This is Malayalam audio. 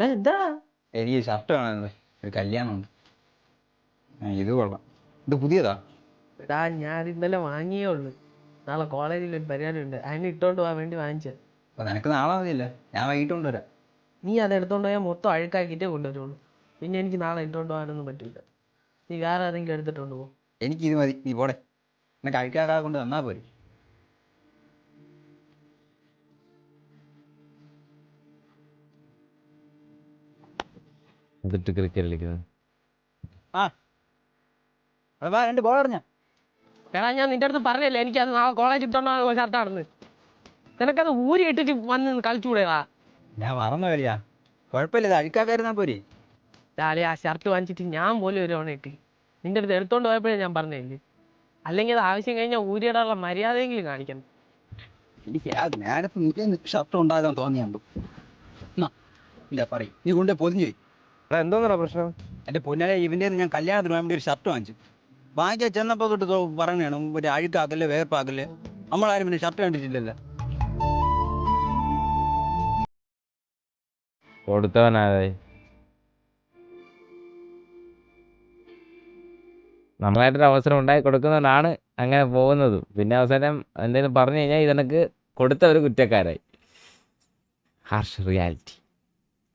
എന്താ എനിക്ക് ഷർട്ട് വേണമെന്ന് ഒരു കല്യാണമുണ്ട്. ഇത് കൊള്ളാം. ഇത് പുതിയതാ? എടാ ഞാൻ ഇന്നലെ വാങ്ങിയേ ഉള്ളു. നാളെ കോളേജിൽ ഒരു പരിപാടി ഉണ്ട്, അതിന് ഇട്ടോണ്ട് പോകാൻ വേണ്ടി വാങ്ങിച്ചത്. അപ്പൊ നിനക്ക് നാളെ മതിയല്ലേ? ഞാൻ വൈകിട്ട് കൊണ്ടുവരാം. നീ അത് എടുത്തോണ്ട് പോയാൽ മൊത്തം അഴുക്കാക്കിയിട്ടേ കൊണ്ടുവരുള്ളൂ. പിന്നെ എനിക്ക് നാളെ ഇട്ടോണ്ട് പോകാനൊന്നും പറ്റില്ല. നീ വേറെ ആരെങ്കിലും എടുത്തിട്ടുണ്ട് പോകും. എനിക്കിത് മതി, നീ പോടെ. നിനക്ക് അഴിക്കാക്കാതെ കൊണ്ട് തന്നാ പോരെ. എന്നിട്ട് ക്രിക്കറ്റ് കളിക്കുന്നത്. ആ അത് വാ, 2 ബോൾ എറിഞ്ഞ. എടാ ഞാൻ നിന്റെ അടുത്ത് പറഞ്ഞല്ലേ എനിക്കത് നാളെ കോളേജിൽ ഇട്ടോണ്ട് പോകാൻ ഷർട്ടാണെന്ന്. നിനക്കത് ഊരി ഇട്ടിട്ട് വന്ന് കളിച്ചുകൂടെടാ. ഞാൻ മറന്നു വരിക. കുഴപ്പമില്ല, ഇത് അഴിക്കാക്കായിരുന്നാ പോരെ. രാവിലെ ആ ഷർട്ട് വാങ്ങിച്ചിട്ട് ഞാൻ പോലും ഒരു തവണ ഇട്ട് നിന്റെ അടുത്ത് എടുത്തോണ്ട് പോയപ്പോഴേ ഞാൻ പറഞ്ഞില്ലേ. അല്ലെങ്കിൽ അത് ആവശ്യം കഴിഞ്ഞാൽ ഊരിയിടാനുള്ള മര്യാദയെങ്കിലും കാണിക്കണം. എനിക്ക് ആ നേരത്തെ നിനക്ക് ഷർട്ട് ഉണ്ടാകാൻ തോന്നിയുണ്ട്. ഇല്ല പറയും, നീ കൊണ്ടേ പൊതിഞ്ഞു പോയി. എടാ എന്തോന്നാ പ്രശ്നം? എൻ്റെ പൊന്നാലെ, ഇവൻ്റെ ഞാൻ കല്യാണത്തിന് വേണ്ടി ഒരു ഷർട്ട് വാങ്ങിച്ചു. വാങ്ങിക്കാൻ ചെന്നപ്പോൾ തൊട്ട് പറയണേണം ഒരു അഴുക്കാക്കല്ലേ വേർപ്പാക്കല്ലേ. നമ്മളാരും പിന്നെ ഷർട്ട് കണ്ടിട്ടില്ലല്ലോ. കൊടുത്തവനായി നമ്മളായിട്ടൊരു അവസരം ഉണ്ടായി കൊടുക്കുന്നവനാണ് അങ്ങനെ പോകുന്നത്. പിന്നെ അവസാനം എന്തെങ്കിലും പറഞ്ഞു കഴിഞ്ഞാൽ ഇതെനിക്ക് കൊടുത്തവർ കുറ്റക്കാരായി. Harsh reality.